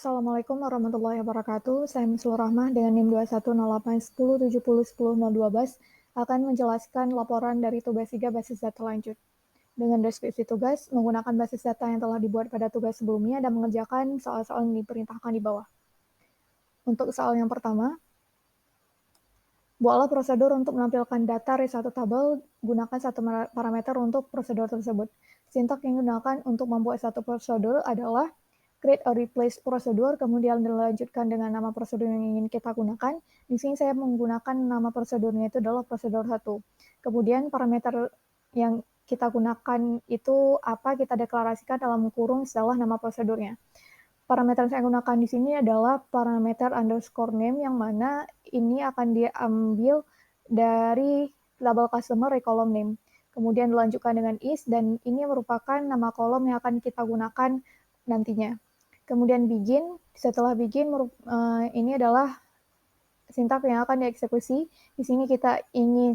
Assalamualaikum warahmatullahi wabarakatuh. Saya Mislur Rahmah dengan NIM 210810701012 akan menjelaskan laporan dari tugas 3 basis data lanjut. Dengan deskripsi tugas, menggunakan basis data yang telah dibuat pada tugas sebelumnya dan mengerjakan soal-soal yang diperintahkan di bawah. Untuk soal yang pertama, buatlah prosedur untuk menampilkan data dari satu tabel, gunakan satu parameter untuk prosedur tersebut. Sintak yang digunakan untuk membuat satu prosedur adalah create or replace prosedur, kemudian dilanjutkan dengan nama prosedur yang ingin kita gunakan. Di sini saya menggunakan nama prosedurnya itu adalah prosedur 1. Kemudian parameter yang kita gunakan itu apa kita deklarasikan dalam kurung setelah nama prosedurnya. Parameter yang saya gunakan di sini adalah parameter underscore name yang mana ini akan diambil dari label customer di kolom name. Kemudian dilanjutkan dengan is dan ini merupakan nama kolom yang akan kita gunakan nantinya. Kemudian begin, setelah begin ini adalah sintak yang akan dieksekusi. Di sini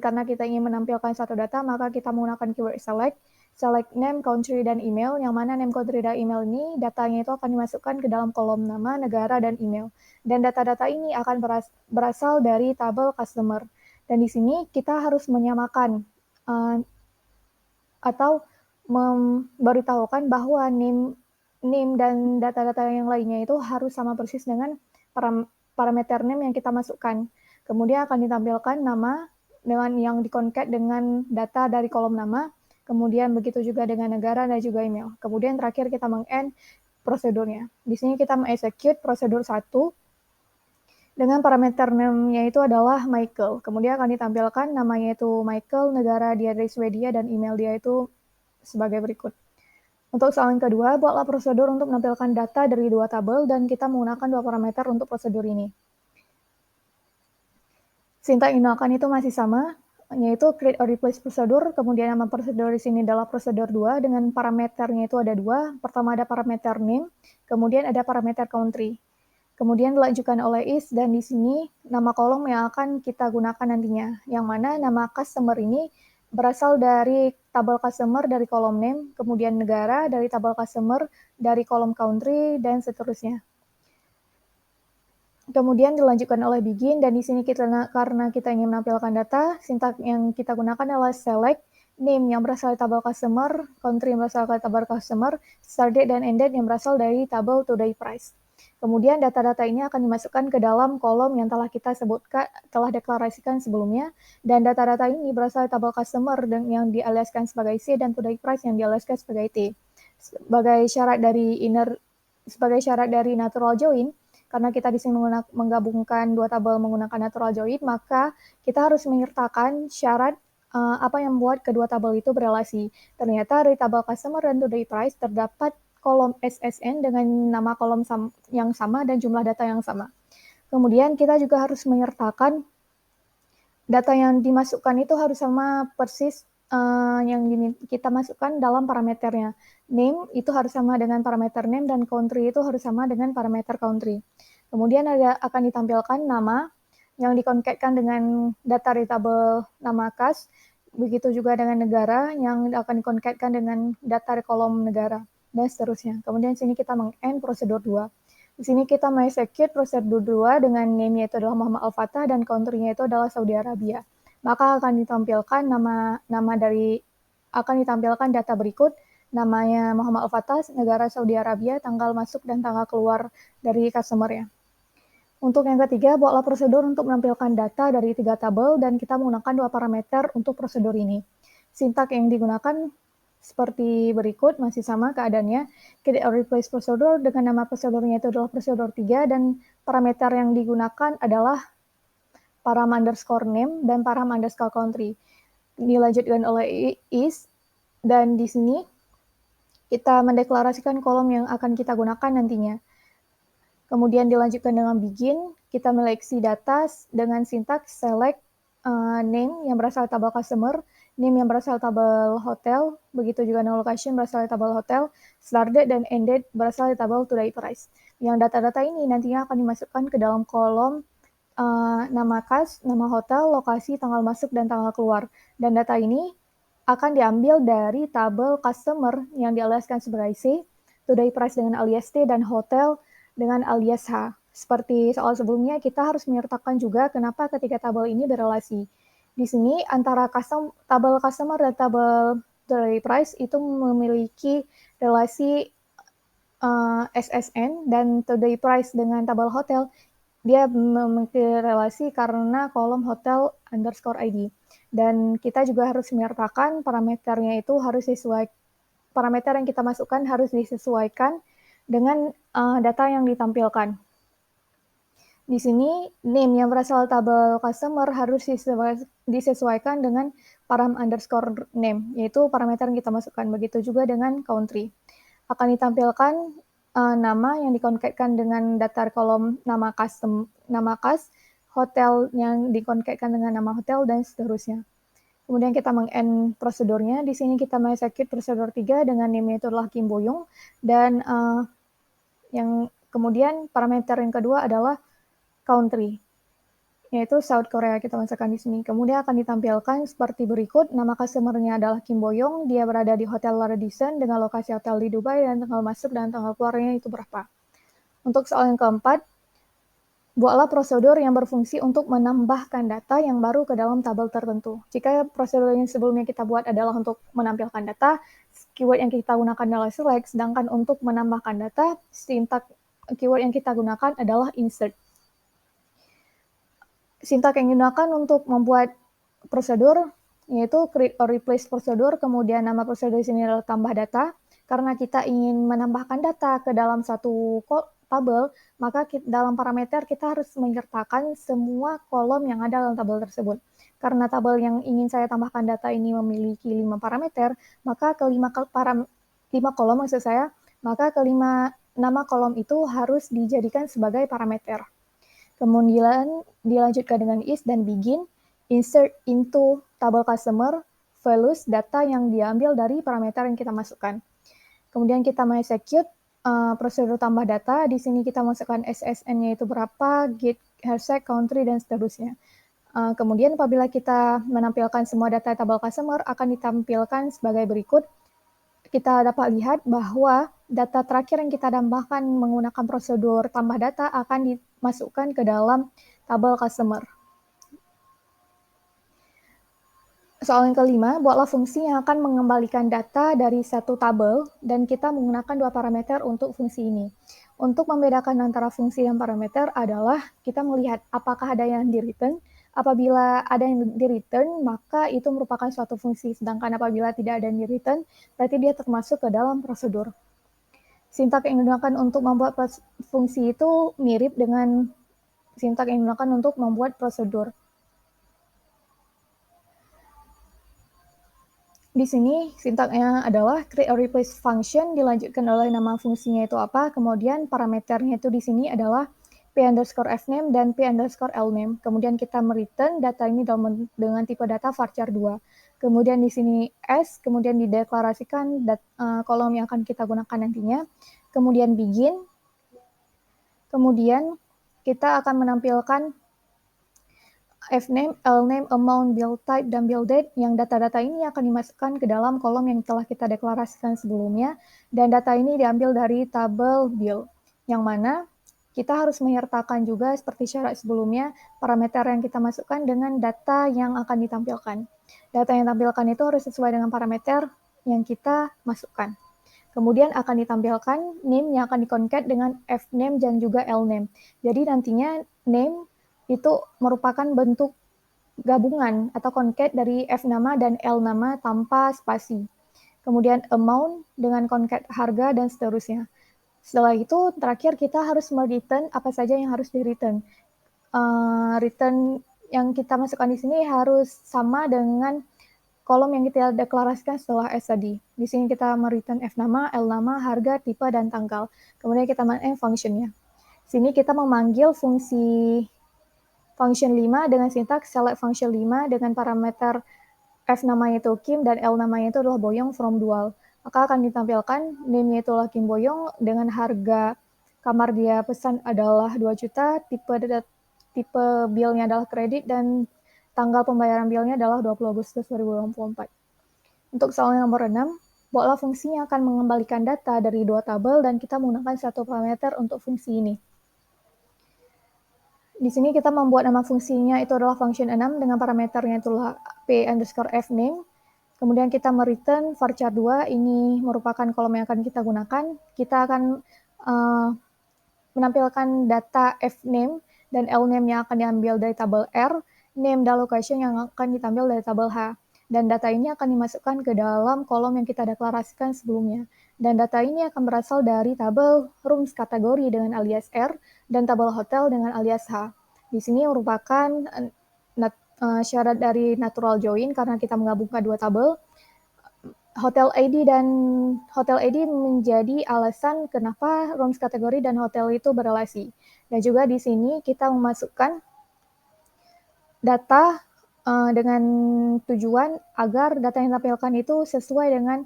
karena kita ingin menampilkan satu data, maka kita menggunakan keyword select name, country, dan email, yang mana name, country, dan email ini datanya itu akan dimasukkan ke dalam kolom nama, negara, dan email. Dan data-data ini akan berasal dari tabel customer. Dan di sini kita harus menyamakan atau memberitahukan bahwa name dan data-data yang lainnya itu harus sama persis dengan parameter name yang kita masukkan. Kemudian akan ditampilkan nama dengan yang dikoncat dengan data dari kolom nama, kemudian begitu juga dengan negara dan juga email. Kemudian terakhir kita meng-end prosedurnya. Di sini kita meng-execute prosedur 1 dengan parameter name-nya itu adalah Michael. Kemudian akan ditampilkan namanya itu Michael, negara dia dari Swedia, dan email dia itu sebagai berikut. Untuk soal yang kedua, buatlah prosedur untuk menampilkan data dari dua tabel dan kita menggunakan dua parameter untuk prosedur ini. Sintak yang digunakan itu masih sama, yaitu create or replace prosedur, kemudian nama prosedur di sini adalah prosedur 2 dengan parameternya itu ada dua. Pertama ada parameter name, kemudian ada parameter country. Kemudian dilanjutkan oleh is, dan di sini nama kolom yang akan kita gunakan nantinya, yang mana nama customer ini berasal dari tabel customer dari kolom name, kemudian negara dari tabel customer dari kolom country, dan seterusnya. Kemudian dilanjutkan oleh begin, dan di sini karena kita ingin menampilkan data, sintak yang kita gunakan adalah select name yang berasal dari tabel customer, country yang berasal dari tabel customer, start date dan end date yang berasal dari tabel today price. Kemudian data-data ini akan dimasukkan ke dalam kolom yang telah kita sebutkan, telah deklarasikan sebelumnya, dan data-data ini berasal dari tabel customer yang dialiaskan sebagai C dan today price yang dialiaskan sebagai T. Sebagai syarat dari natural join, karena kita di sini menggabungkan dua tabel menggunakan natural join, maka kita harus menyertakan syarat apa yang membuat kedua tabel itu berelasi. Ternyata dari tabel customer dan today price terdapat kolom SSN dengan nama kolom yang sama dan jumlah data yang sama. Kemudian kita juga harus menyertakan data yang dimasukkan itu harus sama persis yang kita masukkan dalam parameternya. Name itu harus sama dengan parameter name dan country itu harus sama dengan parameter country. Kemudian akan ditampilkan nama yang dikonkatkan dengan data dari tabel nama kas, begitu juga dengan negara yang akan dikonkatkan dengan data dari kolom negara, dan seterusnya. Kemudian sini kita meng-end prosedur 2. Di sini kita execute prosedur 2 dengan name-nya itu adalah Muhammad Al-Fatah dan country-nya itu adalah Saudi Arabia. Maka akan ditampilkan akan ditampilkan data berikut, namanya Muhammad Al-Fatah, negara Saudi Arabia, tanggal masuk dan tanggal keluar dari customer-nya. Untuk yang ketiga, buatlah prosedur untuk menampilkan data dari 3 tabel dan kita menggunakan 2 parameter untuk prosedur ini. Sintak yang digunakan seperti berikut, masih sama keadaannya. Create or replace prosedur dengan nama prosedurnya itu adalah prosedur 3 dan parameter yang digunakan adalah param underscore name dan param underscore country. Dilanjutkan oleh is, dan di sini kita mendeklarasikan kolom yang akan kita gunakan nantinya. Kemudian dilanjutkan dengan begin, kita meleksi data dengan sintaks select name yang berasal dari tabel customer, name yang berasal dari tabel hotel, begitu juga dengan location berasal dari tabel hotel, start date dan end date berasal dari tabel today price. Yang data-data ini nantinya akan dimasukkan ke dalam kolom nama kas, nama hotel, lokasi, tanggal masuk, dan tanggal keluar. Dan data ini akan diambil dari tabel customer yang dialiaskan sebagai C, today price dengan alias T, dan hotel dengan alias H. Seperti soal sebelumnya, kita harus menyertakan juga kenapa ketiga tabel ini berelasi. Di sini antara tabel customer dan tabel delivery price itu memiliki relasi SSN, dan today price dengan tabel hotel dia memiliki relasi karena kolom hotel underscore ID. Dan kita juga harus menyertakan parameternya itu harus sesuai, parameter yang kita masukkan harus disesuaikan dengan data yang ditampilkan. Di sini name yang berasal tabel customer harus disesuaikan dengan param underscore name, yaitu parameter yang kita masukkan. Begitu juga dengan country. Akan ditampilkan nama yang dikonketkan dengan data kolom nama kas, hotel yang dikonketkan dengan nama hotel, dan seterusnya. Kemudian kita meng-end prosedurnya. Di sini kita execute prosedur 3 dengan name itu adalah Kim Boyong, dan yang kemudian parameter yang kedua adalah country, yaitu South Korea kita masukkan di sini. Kemudian akan ditampilkan seperti berikut. Nama customer-nya adalah Kim Boyong, dia berada di Hotel Radisson dengan lokasi hotel di Dubai, dan tanggal masuk dan tanggal keluarnya itu berapa. Untuk soal yang keempat, buatlah prosedur yang berfungsi untuk menambahkan data yang baru ke dalam tabel tertentu. Jika prosedur yang sebelumnya kita buat adalah untuk menampilkan data, keyword yang kita gunakan adalah select, sedangkan untuk menambahkan data, sintak keyword yang kita gunakan adalah insert. Sintak yang digunakan untuk membuat prosedur yaitu create or replace prosedur, kemudian nama prosedur di sini adalah tambah data. Karena kita ingin menambahkan data ke dalam satu tabel, maka dalam parameter kita harus menyertakan semua kolom yang ada dalam tabel tersebut. Karena tabel yang ingin saya tambahkan data ini memiliki 5 parameter, maka kelima kolom maksud saya, maka kelima nama kolom itu harus dijadikan sebagai parameter. Kemudian dilanjutkan dengan is dan begin, insert into table customer, values data yang diambil dari parameter yang kita masukkan. Kemudian kita execute prosedur tambah data. Di sini kita masukkan SSN-nya itu berapa, get, hashtag, country, dan seterusnya. Kemudian apabila kita menampilkan semua data tabel customer, akan ditampilkan sebagai berikut. Kita dapat lihat bahwa data terakhir yang kita tambahkan menggunakan prosedur tambah data akan dimasukkan ke dalam tabel customer. Soal yang kelima, buatlah fungsi yang akan mengembalikan data dari satu tabel, dan kita menggunakan 2 parameter untuk fungsi ini. Untuk membedakan antara fungsi dan parameter adalah kita melihat apakah ada yang di-return. Apabila ada yang di-return, maka itu merupakan suatu fungsi. Sedangkan apabila tidak ada yang di-return, berarti dia termasuk ke dalam prosedur. Sintak yang digunakan untuk membuat fungsi itu mirip dengan sintak yang digunakan untuk membuat prosedur. Di sini sintaknya adalah create or replace function, dilanjutkan oleh nama fungsinya itu apa, kemudian parameternya itu di sini adalah p_fname dan p_lname. Kemudian kita mereturn data ini dengan tipe data varchar 2. Kemudian di sini s, kemudian dideklarasikan kolom yang akan kita gunakan nantinya. Kemudian begin. Kemudian kita akan menampilkan fname, lname, amount, build type, dan build date, yang data-data ini akan dimasukkan ke dalam kolom yang telah kita deklarasikan sebelumnya, dan data ini diambil dari tabel build, yang mana kita harus menyertakan juga seperti syarat sebelumnya, parameter yang kita masukkan dengan data yang akan ditampilkan. Data yang ditampilkan itu harus sesuai dengan parameter yang kita masukkan. Kemudian akan ditampilkan name yang akan diconcat dengan fname dan juga lname. Jadi nantinya name itu merupakan bentuk gabungan atau concat dari F nama dan L nama tanpa spasi. Kemudian amount dengan concat harga dan seterusnya. Setelah itu terakhir kita harus mereturn apa saja yang harus di-return. Return yang kita masukkan di sini harus sama dengan kolom yang kita deklarasikan setelah S tadi. Di sini kita mereturn F nama, L nama, harga, tipe, dan tanggal. Kemudian kita main function-nya. Sini kita memanggil fungsi function 5 dengan sintak select function 5 dengan parameter F namanya itu Kim dan L namanya itu adalah Boyong from dual. Maka akan ditampilkan name-nya itu adalah Kim Boyong dengan harga kamar dia pesan adalah 2 juta, tipe bill-nya adalah kredit, dan tanggal pembayaran bill-nya adalah 20 Agustus 2024. Untuk soal nomor 6, Buatlah fungsinya akan mengembalikan data dari dua tabel dan kita menggunakan satu parameter untuk fungsi ini. Di sini kita membuat nama fungsinya itu adalah function 6 dengan parameternya itulah p_fname. Kemudian kita mereturn varchar 2, ini merupakan kolom yang akan kita gunakan. Kita akan menampilkan data fname dan lname yang akan diambil dari tabel R, name dan location yang akan diambil dari tabel H. Dan data ini akan dimasukkan ke dalam kolom yang kita deklarasikan sebelumnya. Dan data ini akan berasal dari tabel rooms kategori dengan alias R dan tabel hotel dengan alias H. Di sini merupakan syarat dari natural join karena kita menggabungkan dua tabel. Hotel ID dan Hotel ID menjadi alasan kenapa rooms kategori dan hotel itu berelasi. Dan juga di sini kita memasukkan data dengan tujuan agar data yang ditampilkan itu sesuai dengan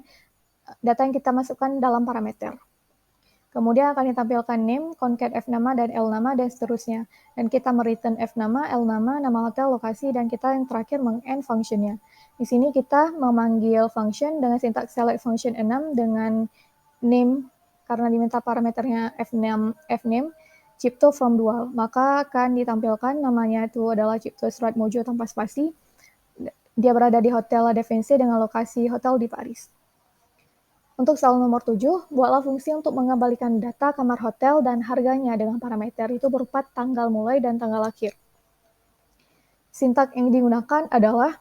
data yang kita masukkan dalam parameter. Kemudian akan ditampilkan name, concat f nama, dan l nama, dan seterusnya. Dan kita mereturn f nama, l nama, nama hotel, lokasi, dan kita yang terakhir meng-end functionnya. Di sini kita memanggil function dengan sintaks select function 6 dengan name, karena diminta parameternya fname, cipto from dual. Maka akan ditampilkan namanya itu adalah cipto Surat Mojo tanpa spasi. Dia berada di Hotel La Défense dengan lokasi hotel di Paris. Untuk soal nomor 7, buatlah fungsi untuk mengembalikan data kamar hotel dan harganya dengan parameter itu berupa tanggal mulai dan tanggal akhir. Sintak yang digunakan adalah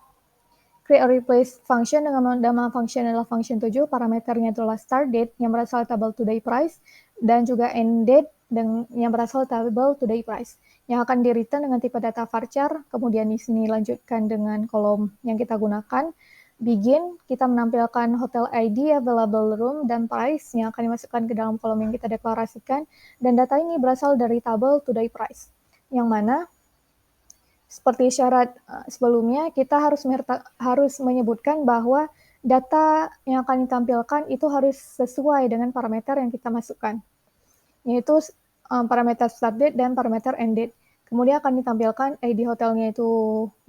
create a replace function dengan nama function adalah function 7, parameternya adalah start date yang berasal dari tabel today price, dan juga end date yang berasal dari tabel today price, yang akan di-return dengan tipe data varchar. Kemudian di sini lanjutkan dengan kolom yang kita gunakan. Begin, kita menampilkan hotel ID, available room, dan price yang akan dimasukkan ke dalam kolom yang kita deklarasikan. Dan data ini berasal dari tabel today price, yang mana seperti syarat sebelumnya, kita harus menyebutkan bahwa data yang akan ditampilkan itu harus sesuai dengan parameter yang kita masukkan, yaitu parameter start date dan parameter end date. Kemudian akan ditampilkan ID hotelnya itu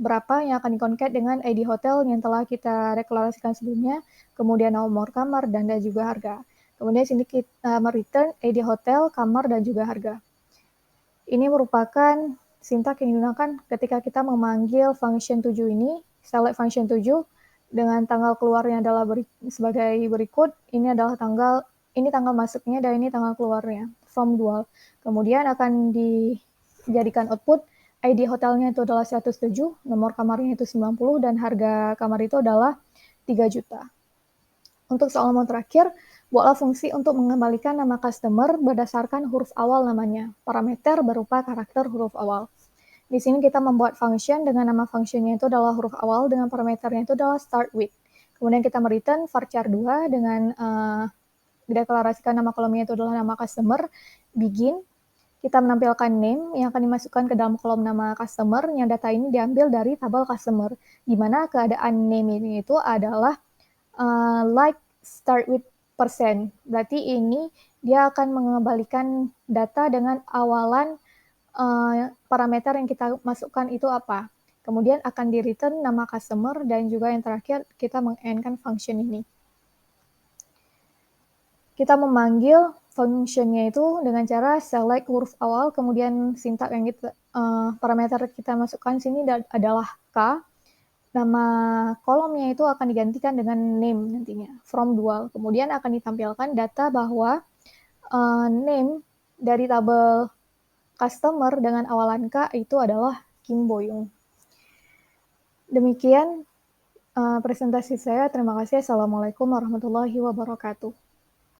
berapa yang akan di-concat dengan ID hotel yang telah kita deklarasikan sebelumnya, kemudian nomor kamar, dan juga harga. Kemudian sini kita mereturn ID hotel, kamar, dan juga harga. Ini merupakan sintak yang digunakan ketika kita memanggil function 7 ini, select function 7, dengan tanggal keluarnya adalah sebagai berikut. Ini adalah tanggal masuknya dan ini tanggal keluarnya, from dual. Kemudian akan dijadikan output, ID hotelnya itu adalah 107, nomor kamarnya itu 90, dan harga kamar itu adalah 3 juta. Untuk soal nomor terakhir, buatlah fungsi untuk mengembalikan nama customer berdasarkan huruf awal namanya. Parameter berupa karakter huruf awal. Di sini kita membuat function dengan nama functionnya itu adalah huruf awal dengan parameternya itu adalah start with. Kemudian kita mereturn varchar 2 dengan deklarasikan nama kolomnya itu adalah nama customer. Begin, kita menampilkan name yang akan dimasukkan ke dalam kolom nama customer, yang data ini diambil dari tabel customer, di mana keadaan name ini itu adalah like start with percent. Berarti ini dia akan mengembalikan data dengan awalan parameter yang kita masukkan itu apa. Kemudian akan di-return nama customer, dan juga yang terakhir kita meng-end-kan function ini. Kita memanggil functionnya itu dengan cara select huruf awal, kemudian sintak yang parameter kita masukkan sini adalah K. Nama kolomnya itu akan digantikan dengan name nantinya, from dual. Kemudian akan ditampilkan data bahwa name dari tabel customer dengan awalan K itu adalah Kim Boyong. Demikian presentasi saya. Terima kasih. Assalamualaikum warahmatullahi wabarakatuh.